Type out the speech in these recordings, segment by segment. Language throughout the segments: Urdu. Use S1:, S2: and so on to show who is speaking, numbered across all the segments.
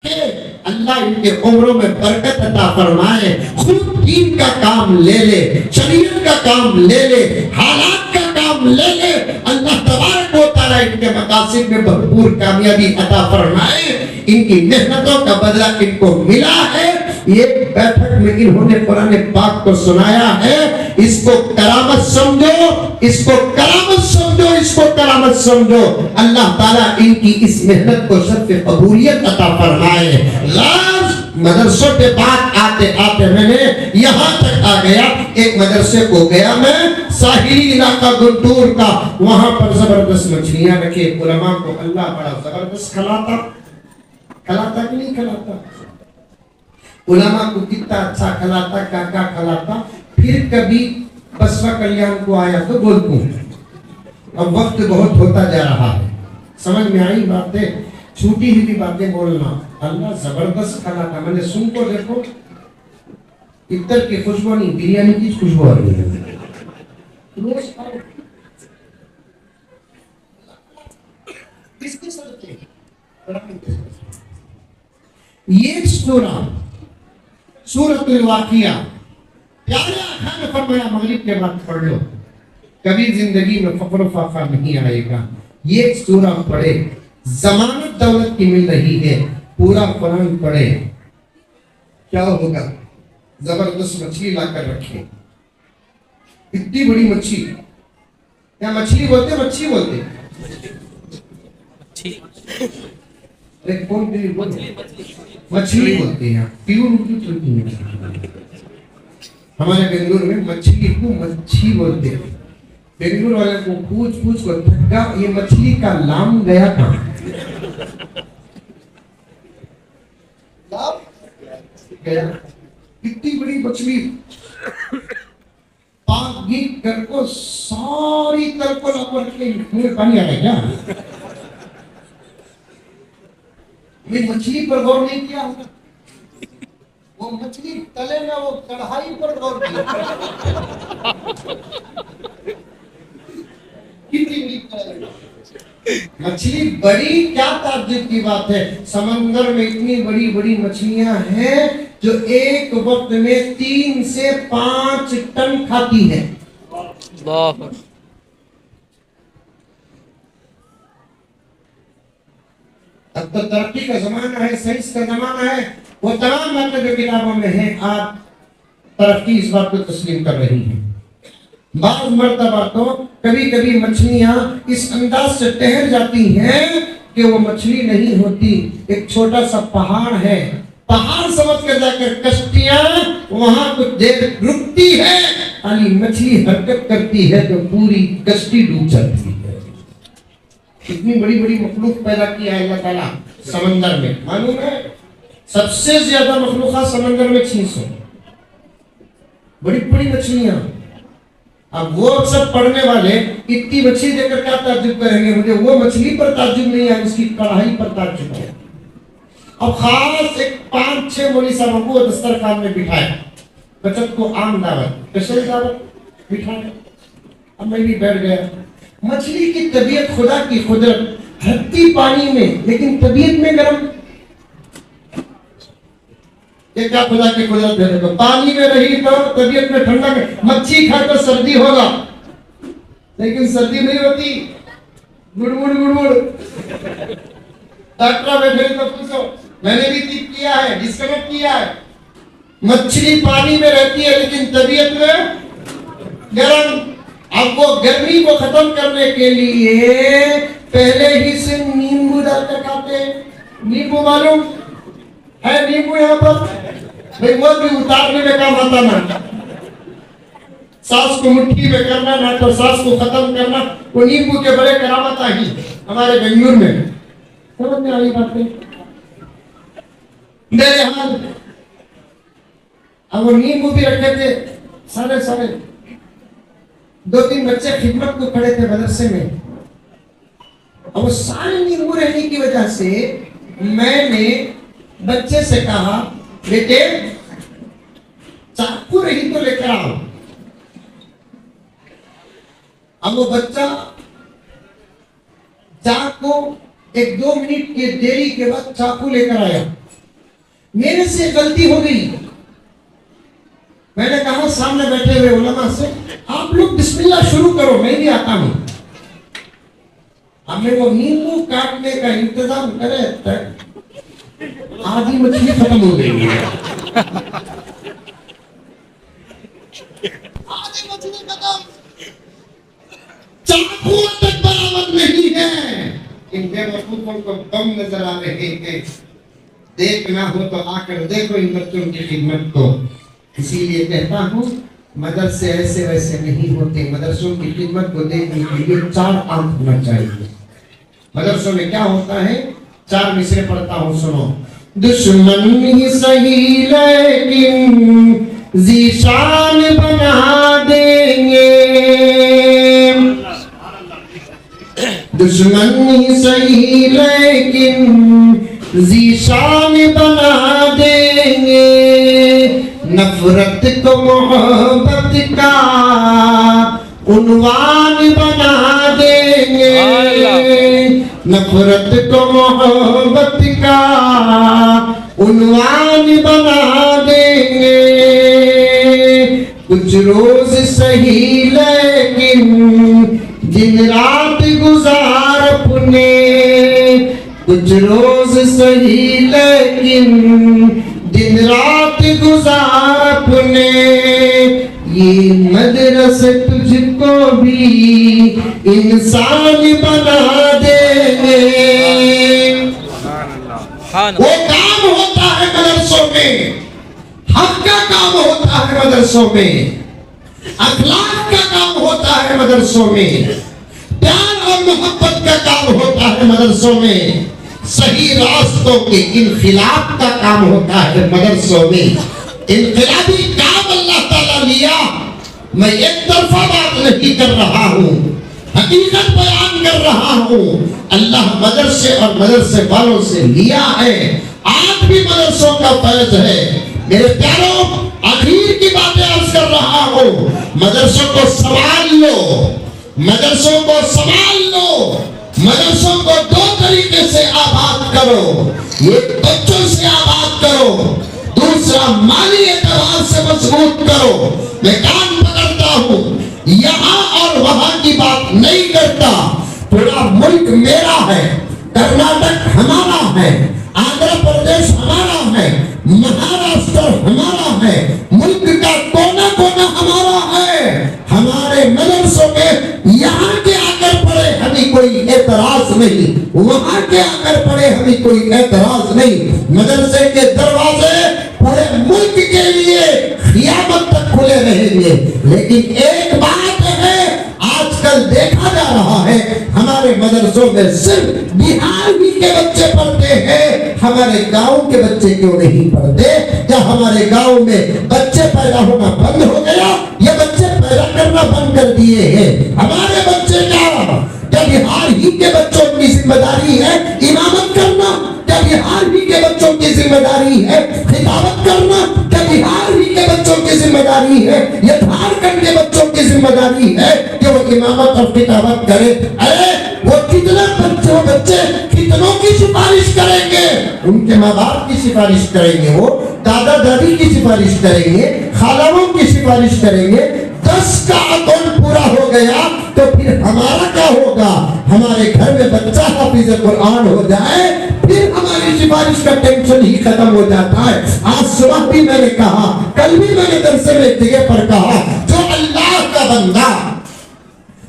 S1: کہ اللہ ان کے عمروں میں برکت عطا فرمائے، خود دین کا کام لے لے، شریعت کا کام لے لے، حالات کا کام لے لے، اللہ تبارک و تعالیٰ ان کے مقاصد میں بھرپور کامیابی عطا فرمائے۔ ان کی محنتوں کا بدلہ ان کو ملا ہے۔ یہ بیٹھک میں انہوں نے قرآن پاک کو سنایا ہے، اس کو کرامت سمجھو، اس کو کرامت سمجھو، اس کو کرامت سمجھو۔ اللہ تعالیٰ ان کی اس محنت کو شرف قبولیت عطا فرمائے۔ لفظ مدرسوں پہ بات آتے آتے میں نے یہاں تک آ گیا، ایک مدرسے کو گیا میں، ساحلی علاقہ گنٹور کا، وہاں پر زبردست مچھلیاں رکھے، علماء کو اللہ بڑا زبردست کھلاتا کہ نہیں کھلاتا، علماء کو کتنا اچھا کھلاتا، کیا کھلاتا۔ پھر کبھی بسوا کلیان کو آیا تو بولتوں، اب وقت بہت ہوتا جا رہا ہے، سمجھ میں آئی باتیں، چھوٹی ہوئی باتیں بولنا، اللہ زبردست کھلاتا۔ میں نے سن کو دیکھو، اتر کی خوشبو نہیں، بریانی کی خوشبو آ رہی ہے، روز کھاؤ، کس کے ساتھ ہے؟ یہ سورۃ الواقعہ پیارے آقا نے فرمایا مغرب کے بعد پڑھ لو، کبھی زندگی میں فقر و فاقہ نہیں آئے گا۔ یہ سورہ پڑھے، ضمانت دولت کی مل رہی ہے، پورا قرآن پڑھے، کیا ہوگا؟ زبردست مچھلی لا کر رکھے، اتنی بڑی مچھلی، کیا مچھلی بولتے؟ مچھلی بولتے مچھلی بولتے ہیں، پیور اردو چلتی ہے۔ ہمارے بنگلور میں مچھلی کو مچھی بولتے ہیں، بنگلور والے کو پوچھ کو تھکا، یہ مچھلی کا لام گیا کہاں؟ گیا اتنی بڑی مچھلی، پاک گیت کر کو ساری تر کو لاپر کے منہ پانی آ گیا کیا؟ یہ مچھلی پر غور نہیں کیا ہوگا، وہ مچھلی تلے میں وہ کڑھائی پر غور کیا، مچھلی بڑی، کیا تعجب کی بات ہے، سمندر میں اتنی بڑی بڑی مچھلیاں ہیں جو ایک وقت میں 3 سے 5 ٹن کھاتی ہے۔ اب تو ترقی کا زمانہ ہے، سائنس کا زمانہ ہے، وہ تمام باتیں جو کتابوں میں ہیں، آپ ترقی اس بات کو تسلیم کر رہی ہیں۔ بعض مرتبہ تو کبھی کبھی مچھلیاں اس انداز سے ٹہر جاتی ہیں کہ وہ مچھلی نہیں ہوتی، ایک چھوٹا سا پہاڑ ہے، پہاڑ سمجھ کر جا کر کشتیاں وہاں کچھ دیر رکتی ہے، علی مچھلی حرکت کرتی ہے تو پوری کشتی ڈوب جاتی ہے۔ اتنی بڑی بڑی مخلوق پیدا کیا ہے اللہ تعالیٰ سمندر میں، معلوم ہے سب سے زیادہ مخلوقات سمندر میں 600 بڑی بڑی مچھلیاں۔ اب وہ سب پڑھنے والے اتنی مچھلی دے کر کیا تعجب کریں گے؟ مجھے وہ مچھلی پر تعجب نہیں ہے، اس کی کڑھائی پر تعجب ہے۔ اب خاص ایک 5-6 مولوی صاحب کو دسترخوان میں بٹھائے، بچت کو عام دعوت، کشل دعوت بٹھائے، اب میں بھی بیٹھ گیا۔ مچھلی کی طبیعت خدا کی قدرت، ہٹتی پانی میں لیکن طبیعت میں گرم، یہ کیا خدا کی قدرت ہے؟ تو پانی میں رہی تو طبیعت میں ٹھنڈا، مچھی کھا کر سردی ہوگا لیکن سردی نہیں ہوتی، گڑ گڑ گڑ گڑ۔ ڈاکٹر بیٹھے تو پوچھو، میں نے بھی ٹھیک کیا ہے، ڈسکنیکٹ کیا ہے۔ مچھلی پانی میں رہتی ہے لیکن طبیعت میں گرم۔ اب وہ گرمی کو ختم کرنے کے لیے پہلے ہی سے نیمبو ڈال کر کھاتے ہیں۔ نیمبو معلوم ہے؟ نیمبو یہاں پر بھئی وہ بھی اتارنے میں کام آتا نا، سانس کو مٹھی میں کرنا نہ تو سانس کو ختم کرنا، وہ نیمبو کے بڑے کرامت آئی ہمارے بنگلور میں، سمجھ میں آئی باتیں میرے حال۔ اب وہ نیمبو بھی رکھے تھے سارے 2-3 بچے خدمت کو کھڑے تھے مدرسے میں، اور وہ سارے نیمبو رہنے کی وجہ سے میں نے بچے سے کہا بیٹے چاقو رہی تو لے کر آؤ۔ اب وہ بچہ چاقو 1-2 منٹ کی دیری کے بعد چاقو لے کر آیا، میرے سے غلطی ہو گئی. میں نے کہا سامنے بیٹھے ہوئے علماء سے آپ لوگ بسم اللہ شروع کرو, میں بھی آتا ہوں. اب میں وہ نیمبو کاٹنے کا انتظام کرے آدھی مچھلی ختم ہو گئی ہے. آدھی مچھلی ختم, چاقو تک برآمد نہیں ہے. ان بے وقوفوں کو کم نظر آ رہے ہیں. دیکھنا ہو تو آ کر دیکھو ان بچوں کی خدمت کو. اسی لیے کہتا ہوں مدرسے ایسے ویسے نہیں ہوتے. مدرسوں کی خدمت کو دیکھنے کے لیے 4 آنکھ ہونا چاہیے. مدرسوں میں کیا ہوتا ہے؟ 4 مصرے پڑھتا ہوں, سنو. دشمن ہی صحیح لیکن ذیشان بنا دیں گے. دشمن ہی صحیح لیکن ذیشان بنا دیں گے. نفرت کو محبت کا عنوان بنا دیں گے. نفرت کو محبت کا عنوان بنا دیں گے. کچھ روز صحیح لیکن دن رات گزار اپنے. کچھ روز صحیح لیکن دن رات گزار اپنے. یہ مدرسے تجھ کو بھی انسان بنا دے. وہ کام ہوتا ہے مدرسوں میں, حق کا کام ہوتا ہے مدرسوں میں, اخلاق کا کام ہوتا ہے مدرسوں میں, پیار اور محبت کا کام ہوتا ہے مدرسوں میں, صحیح راستوں کے انقلاب کا کام ہوتا ہے مدرسوں میں. انقلابی کام اللہ تعالیٰ لیا. میں ایک طرفہ بات نہیں کر رہا ہوں, حقیقت بیان کر رہا ہوں. اللہ مدرسے اور مدرسے والوں سے لیا ہے. آج بھی مدرسوں کا فیض ہے. میرے پیاروں, آخر کی باتیں عرض کر رہا ہوں. مدرسوں کو سنبھال لو, مدرسوں کو سنبھال لو. مدرسوں کو 2 طریقے سے آباد کرو. ایک بچوں سے آباد کرو, دوسرا مالی اعتبار سے مضبوط کرو. میں کان پکڑتا ہوں, یہاں اور وہاں کی بات نہیں کرتا. پورا ملک میرا ہے, کرناٹک ہمارا ہے, آندھرا پردیش ہمارا ہے, مہاراشٹر ہمارا ہے, ملک کا کونا کونا ہمارا ہے. ہمارے مدرسوں کے یہاں کے آ کر پڑے ہمیں کوئی اعتراض نہیں, وہاں کے آ کر پڑے ہمیں کوئی اعتراض نہیں. مدرسے کے دروازے پورے ملک کے لیے قیامت تک کھلے رہیں گے. لیکن ایک بات ہے, آج کل دیکھا جا رہا ہے ہمارے مدرسوں میں صرف بہار ہی کے بچے پڑھتے ہیں. ہمارے گاؤں کے بچے کیوں نہیں پڑھتے؟ کیا ہمارے گاؤں میں بچے پیدا ہونا بند ہو گیا یا بچے پیدا کرنا بند کر دیے ہیں؟ ہمارے بچے کیا بہار ہی کے بچوں کی ذمہ داری ہے امامت کرنا؟ کیا بہار ہی کے بچوں کی ذمہ داری ہے خطابت کرنا؟ کیا بہار ہی کے بچوں کی ذمہ داری ہے یا جھارکھنڈ کے بچوں کی ذمہ داری ہے کہ وہ امامت اور خطابت کرے؟ ارے وہ کتنے بچے کتنوں کی سفارش کریں گے؟ ان کے ماں باپ کی سفارش کریں گے, وہ دادا دادی کی سفارش کریں گے, خالوں کی سفارش کریں گے. 10 کا اکاؤنٹ پورا ہو گیا تو پھر ہمارا کیا ہوگا؟ ہمارے گھر میں بچہ حافظ قرآن ہو جائے پھر ہماری سفارش کا ٹینشن ہی ختم ہو جاتا ہے. آج صبح بھی میں نے کہا, کل بھی میں نے درس میں ایک جگہ پر کہا, جو اللہ کا بندہ,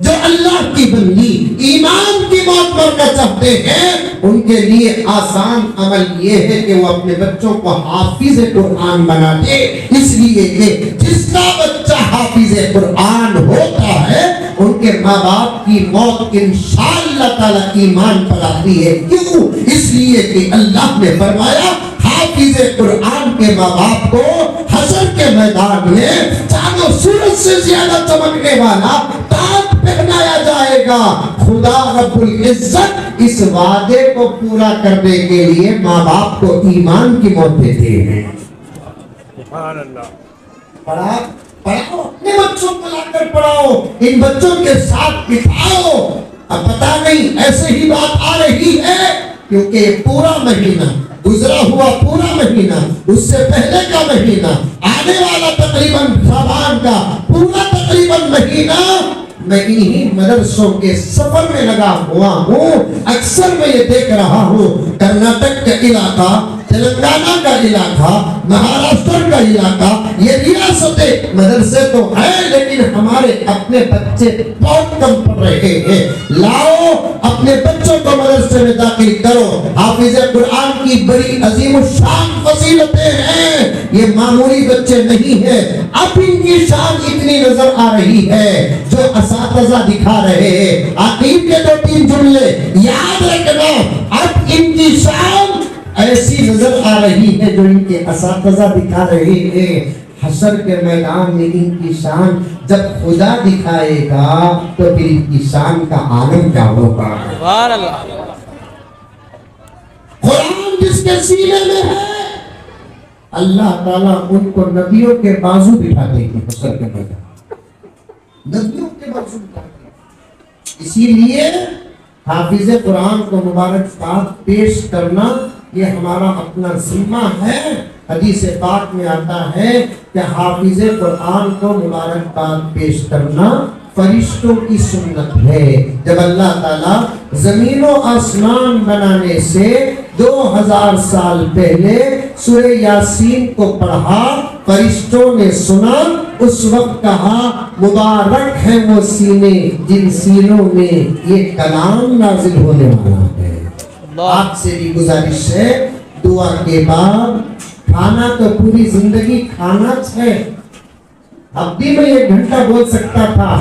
S1: جو اللہ کی بندی ایمان کی موت مرنا چاہتے ہیں, ان کے لیے آسان عمل یہ ہے کہ وہ اپنے بچوں کو حافظ قرآن بنا دے. اس لیے کہ جس کا بچہ حافظ قرآن ہوتا ہے ان کے ماں باپ کی موت انشاءاللہ تعالی ایمان پر آتی ہے. کیوں؟ اس لیے کہ اللہ نے فرمایا حافظ قرآن کے ماں باپ کو حشر کے میدان میں چاند و سورج سے زیادہ چمکنے والا تاج پہنایا جائے گا. خدا رب العزت اس وعدے کو پورا کرنے کے لیے ماں باپ کو ایمان کی موت دیتے ہیں. سبحان اللہ. پڑھاؤ, اپنے بچوں کو لا کر پڑھاؤ, ان بچوں کے ساتھ بٹھاؤ. اب پتہ نہیں ایسے ہی بات آ رہی ہے کیونکہ پورا مہینہ گزرا ہوا پورا مہینہ، اس سے پہلے کا مہینہ، آنے والا تقریباً شعبان کا پورا تقریباً مہینہ میں انہی مدرسوں کے سفر میں لگا ہوا ہوں۔ اکثر میں یہ دیکھ رہا ہوں کرناٹک کا علاقہ، تلنگانہ کا علاقہ، مہاراشٹر کا علاقہ، یہ ریاستیں مدرسے تو ہیں لیکن ہمارے اپنے بچے بہت کم پڑھ رہے ہیں۔ لاؤ اپنے بچوں کو مدرسے میں داخل کرو۔ حافظ قرآن کی بڑی عظیم الشان فضیلتیں ہیں، یہ معمولی بچے نہیں ہیں۔ اب ان کی شان اتنی نظر آ رہی ہے جو اساتذہ دکھا رہے ہیں۔ عقیب کے 2-3 جملے یاد رکھنا، اب ان کی شان ایسی نظر آ رہی ہے جو ان کے اساتذہ دکھا رہے ہیں۔ حشر کے میدان میں ان کی شان جب خدا دکھائے گا تو پھر ان کی شان کا عالم کیا ہوگا۔ سبحان اللہ۔ قرآن جس کے سینے میں ہے اللہ تعالیٰ ان کو نبیوں کے بازو بٹھا دیں گے۔ حشر کے میدان نبیوں کے بازو بٹھا دیں گے۔ اسی لیے حافظ قرآن کو مبارکباد پیش کرنا یہ ہمارا اپنا ذمہ ہے۔ حدیث پاک میں آتا ہے کہ حافظ قرآن کو مبارکباد پیش کرنا فرشتوں کی سنت ہے۔ جب اللہ تعالیٰ زمین و آسمان بنانے سے 2000 سال پہلے سورہ یاسین کو پڑھا، فرشتوں نے سنا، اس وقت کہا مبارک ہے وہ سینے جن سینوں میں یہ کلام نازل ہونے والا ہے۔ آپ سے بھی گزارش ہے دعا کے بعد کھانا تو پوری زندگی کھانا ہے۔ اب بھی میں 1 گھنٹہ بول سکتا تھا،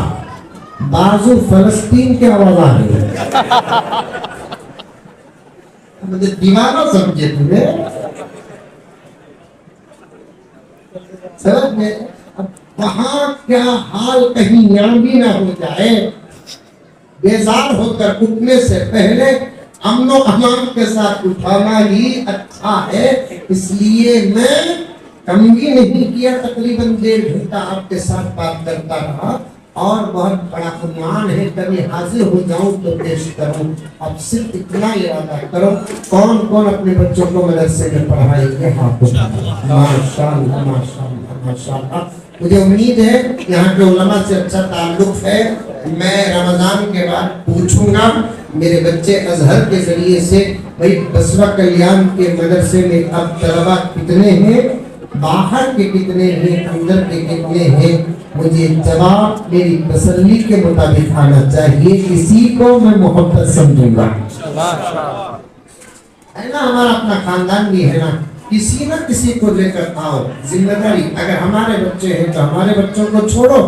S1: بازو فلسطین کی آواز آ رہی ہے۔ مجھے دیوانہ سمجھے تمہیں سمجھ میں؟ اب وہاں کیا حال کہیں یہاں بھی نہ ہو جائے، بیزار ہو کر اٹھنے سے پہلے امن و امان کے ساتھ اٹھانا ہی اچھا ہے۔ اس لیے میں کم بھی نہیں کیا، تقریباً 1.5 گھنٹہ آپ کے ساتھ بات کرتا رہا اور بہت بڑا عنوان ہے، کبھی حاضر ہو جاؤں تو پیش کروں۔ اب صرف اتنا ارادہ کرو، کون کون اپنے بچوں کو مدرسے میں پڑھائے گے؟ ماشاءاللہ ماشاءاللہ ماشاءاللہ۔ مجھے امید ہے یہاں کے علماء سے اچھا تعلق ہے۔ میں رمضان کے بعد پوچھوں گا میرے بچے ازہر کے ذریعے سے بھئی بسوا کلیان کے مدرسے میں اب طلبہ کتنے ہیں، باہر کے کتنے ہیں، اندر کے کتنے ہیں؟ مجھے جواب میری تسلی کے مطابق آنا چاہیے، کسی کو میں محبت سمجھوں گا۔ ہے نا، ہمارا اپنا خاندان بھی ہے نا، کسی نہ کسی کو لے کر آؤ۔ ذمہ داری اگر ہمارے بچے ہیں تو ہمارے بچوں کو چھوڑو۔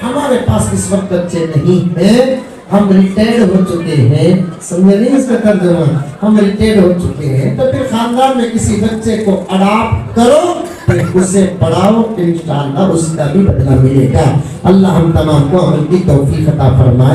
S1: ہمارے پاس اس وقت بچے نہیں ہیں، ہم ریٹائرڈ ہو چکے ہیں، سمجھے نہیں اس کا ترجمہ، ہم ریٹائرڈ ہو چکے ہیں، تو پھر خاندان میں کسی بچے کو اڈاپٹ کرو، پھر اسے پڑھاؤ، انشاءاللہ اس کا بھی بدلہ ملے گا۔ اللہ ہم تمام کو عمل کی توفیق عطا فرمائے۔